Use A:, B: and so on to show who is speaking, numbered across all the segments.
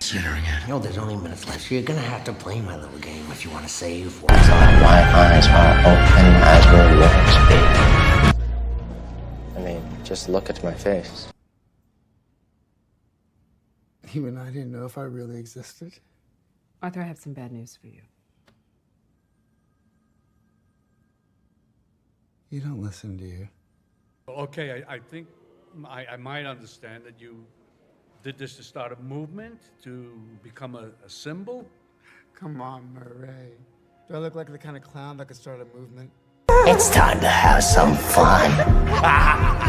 A: considering it.
B: No, there's only minutes left, so you're gonna have to play my little game if you want to save.
C: My eyes are open as will yours be. I mean, just look at my face.
D: Even I didn't know if I really existed.
E: Arthur, I have some bad news for you.
D: You don't listen, do you?
F: Okay, I think I might understand that you did this to start a movement, to become a symbol.
D: Come on, Murray. Do I look like the kind of clown that could start a movement?
B: It's time to have some fun.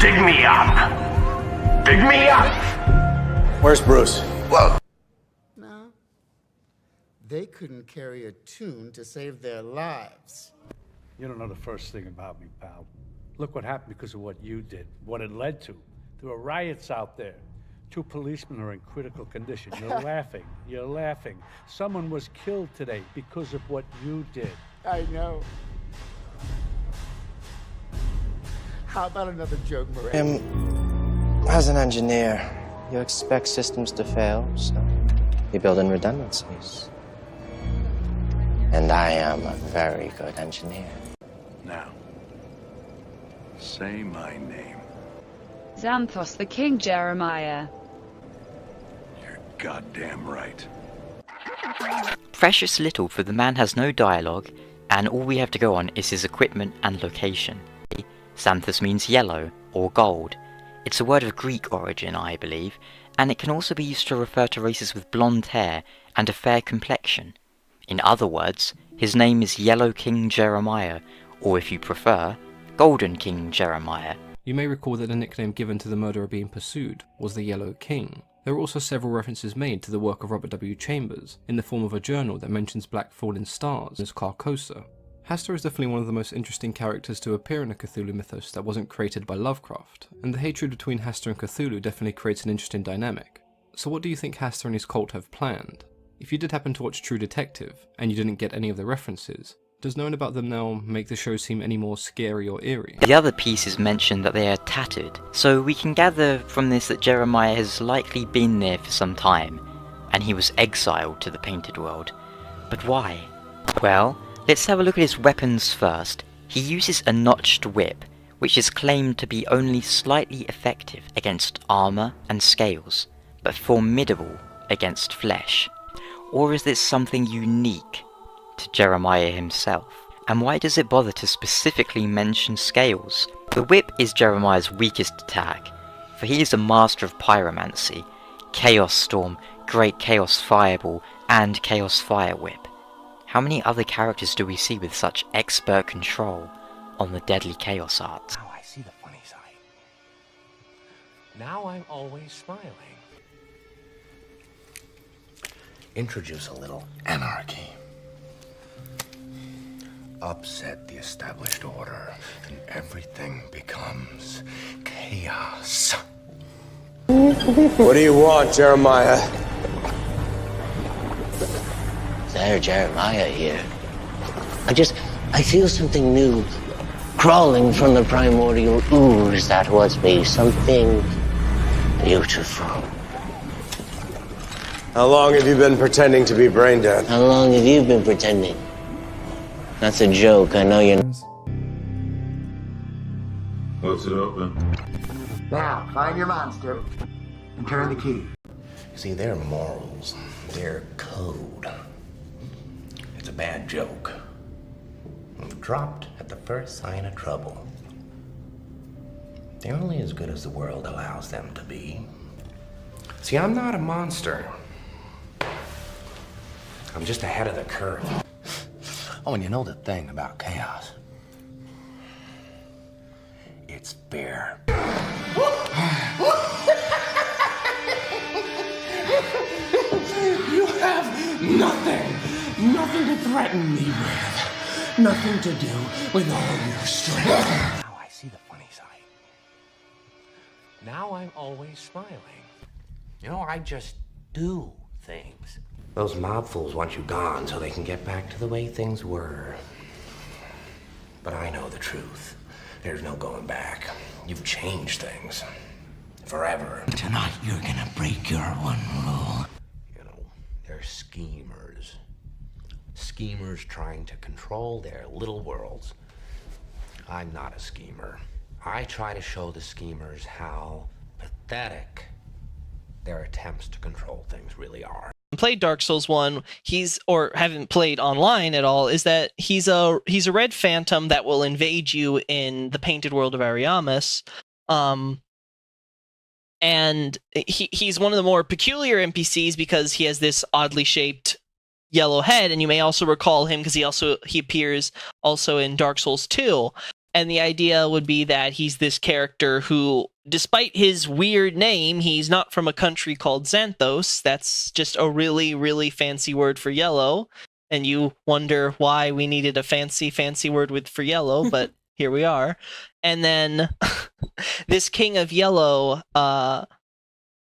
A: Dig me up! Dig me up!
C: Where's Bruce?
A: Well,
D: No. They couldn't carry a tune to save their lives.
F: You don't know the first thing about me, pal. Look what happened because of what you did, what it led to. There were riots out there. 2 policemen are in critical condition. You're laughing. You're laughing. Someone was killed today because of what you did.
D: I know. How about another joke, Murray?
C: As an engineer, you expect systems to fail, so you build in redundancies. And I am a very good engineer.
A: now, say my name.
G: Xanthos the King Jeremiah.
A: You're goddamn right.
H: Precious little, for the man has no dialogue, and all we have to go on is his equipment and location. Xanthos means yellow, or gold. It's a word of Greek origin, I believe, and it can also be used to refer to races with blonde hair and a fair complexion. In other words, his name is Yellow King Jeremiah, or if you prefer, Golden King Jeremiah.
I: You may recall that the nickname given to the murderer being pursued was the Yellow King. There are also several references made to the work of Robert W. Chambers, in the form of a journal that mentions black falling stars as Carcosa. Hastur is definitely one of the most interesting characters to appear in a Cthulhu mythos that wasn't created by Lovecraft, and the hatred between Hastur and Cthulhu definitely creates an interesting dynamic. So what do you think Hastur and his cult have planned? If you did happen to watch True Detective, and you didn't get any of the references, does knowing about them now make the show seem any more scary or eerie?
H: The other pieces mention that they are tattooed, so we can gather from this that Jeremiah has likely been there for some time, and he was exiled to the Painted World. But why? Well, let's have a look at his weapons first. He uses a notched whip, which is claimed to be only slightly effective against armor and scales, but formidable against flesh. Or is this something unique to Jeremiah himself? And why does it bother to specifically mention scales? The whip is Jeremiah's weakest attack, for he is a master of pyromancy, Chaos Storm, Great Chaos Fireball, and Chaos Fire Whip. How many other characters do we see with such expert control on the deadly chaos arts?
B: Now I see the funny side. Now I'm always smiling. Introduce a little anarchy. Upset the established order, and everything becomes chaos.
C: What do you want, Jeremiah?
B: There, Jeremiah here. I feel something new crawling from the primordial ooze that was me. Something beautiful.
C: How long have you been pretending to be brain dead?
B: How long have you been pretending? That's a joke, I know you're...
J: Close it open.
K: Now, find your monster and turn the key.
B: See, their morals, their code. It's a bad joke. Dropped at the first sign of trouble. They're only as good as the world allows them to be. See, I'm not a monster. I'm just ahead of the curve. Oh, and you know the thing about chaos? It's fair. You have nothing to threaten me with. Nothing to do with all your strength. Now I see the funny side. Now I'm always smiling. You know, I just do things. Those mob fools want you gone so they can get back to the way things were. But I know the truth. There's no going back. You've changed things. Forever. Tonight you're gonna break your one rule. You know, schemers. Schemers trying to control their little worlds. I'm not a schemer. I try to show the schemers how pathetic their attempts to control things really are.
L: Played Dark Souls 1, or haven't played online at all, is that he's a red phantom that will invade you in the painted world of Ariamis. And he's one of the more peculiar NPCs because he has this oddly shaped yellow head, and you may also recall him because he appears also in Dark Souls 2. And the idea would be that he's this character who, despite his weird name, he's not from a country called Xanthos. That's just a really, really fancy word for yellow. And you wonder why we needed a fancy word for yellow, but here we are. And then this King of Yellow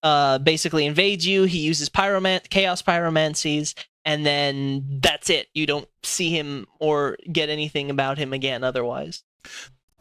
L: basically invades you. He uses chaos pyromancies, and then that's it. You don't see him or get anything about him again otherwise.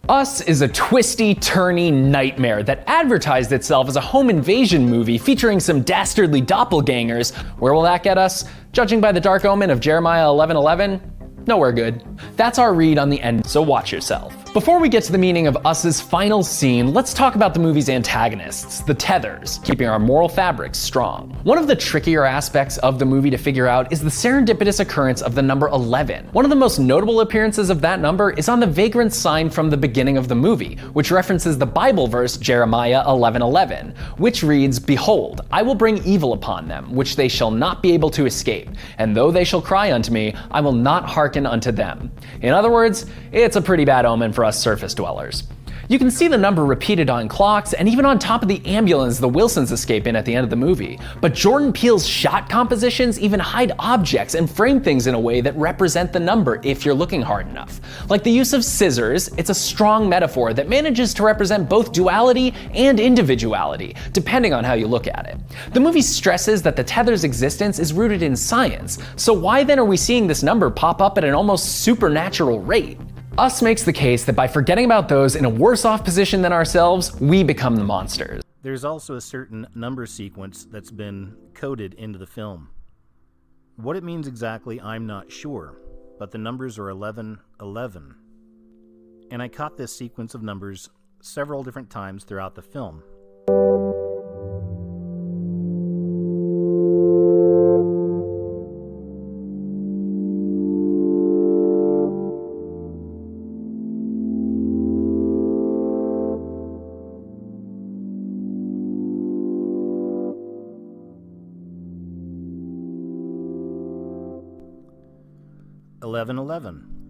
M: Us is a twisty, turny nightmare that advertised itself as a home invasion movie featuring some dastardly doppelgangers. Where will that get us? Judging by the dark omen of Jeremiah 11:11, nowhere good. That's our read on the end, so watch yourself. Before we get to the meaning of Us's final scene, let's talk about the movie's antagonists, the Tethers, keeping our moral fabrics strong. One of the trickier aspects of the movie to figure out is the serendipitous occurrence of the number 11. One of the most notable appearances of that number is on the vagrant sign from the beginning of the movie, which references the Bible verse Jeremiah 11:11, which reads, "Behold, I will bring evil upon them, which they shall not be able to escape, and though they shall cry unto me, I will not hearken unto them." In other words, it's a pretty bad omen for us surface dwellers. You can see the number repeated on clocks and even on top of the ambulance the Wilsons escape in at the end of the movie. But Jordan Peele's shot compositions even hide objects and frame things in a way that represent the number if you're looking hard enough. Like the use of scissors, it's a strong metaphor that manages to represent both duality and individuality, depending on how you look at it. The movie stresses that the Tether's existence is rooted in science, so why then are we seeing this number pop up at an almost supernatural rate? Us makes the case that by forgetting about those in a worse off position than ourselves, we become the monsters.
N: There's also a certain number sequence that's been coded into the film. What it means exactly, I'm not sure, but the numbers are 11:11. And I caught this sequence of numbers several different times throughout the film.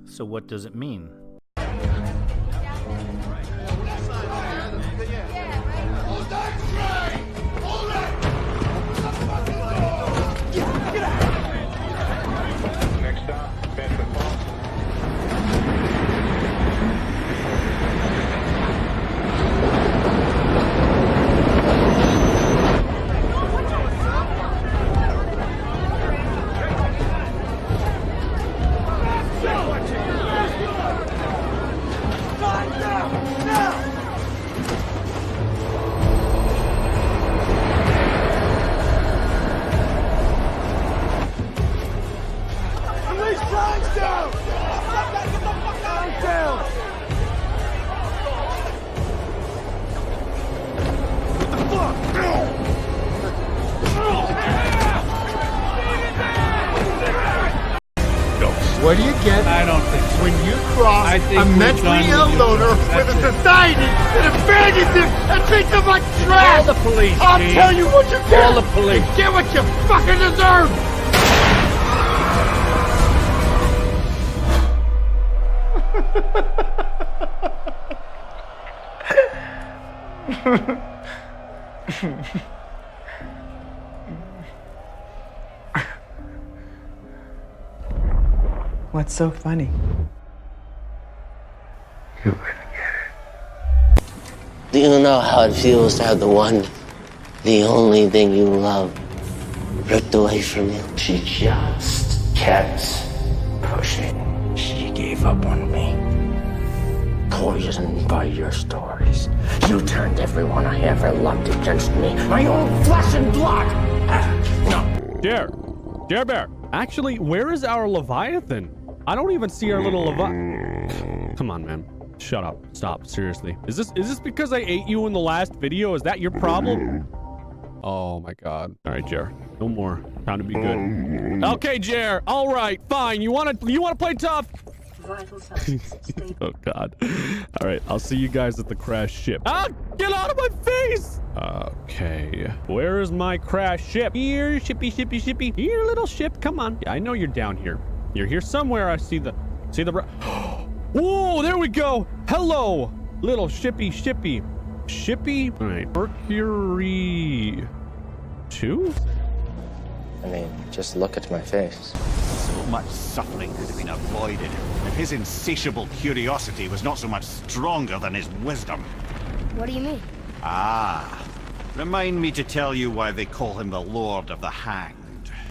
N: So what does it mean?
J: Next stop, Bedford Falls.
D: What do you get when you cross a mentally ill loner with a society that abandons him and treats him like trash?
F: Call the police,
D: I'll
F: Steve.
D: tell you what you get.
F: Call the police.
D: You get what you fucking deserve.
E: What's so funny?
C: Do you know how it feels to have the only thing you love, ripped away from you?
B: She just kept pushing. She gave up on me. Poisoned by your stories. You turned everyone I ever loved against me. My own flesh and blood! No.
F: Here,
O: Jer Bear, actually, where is our Leviathan? I don't even see our little Leviathan. Come on, man. Shut up. Stop. Seriously. Is this because I ate you in the last video? Is that your problem? Oh my god. All right, Jer. No more. Time to be good. Okay, Jer. All right. Fine. You wanna play tough? Oh god. All right. I'll see you guys at the crash ship. Ah! Get out of my face! Okay. Where is my crash ship? Here, shippy. Here, little ship. Come on. Yeah, I know you're down here. You're here somewhere. I see the. Whoa! There we go. Hello, little shippy. Shippy. All right. Mercury 2.
C: I mean, just look at my face.
P: So much suffering could have been avoided if his insatiable curiosity was not so much stronger than his wisdom.
Q: What do you mean?
P: Ah, remind me to tell you why they call him the Lord of the Hang.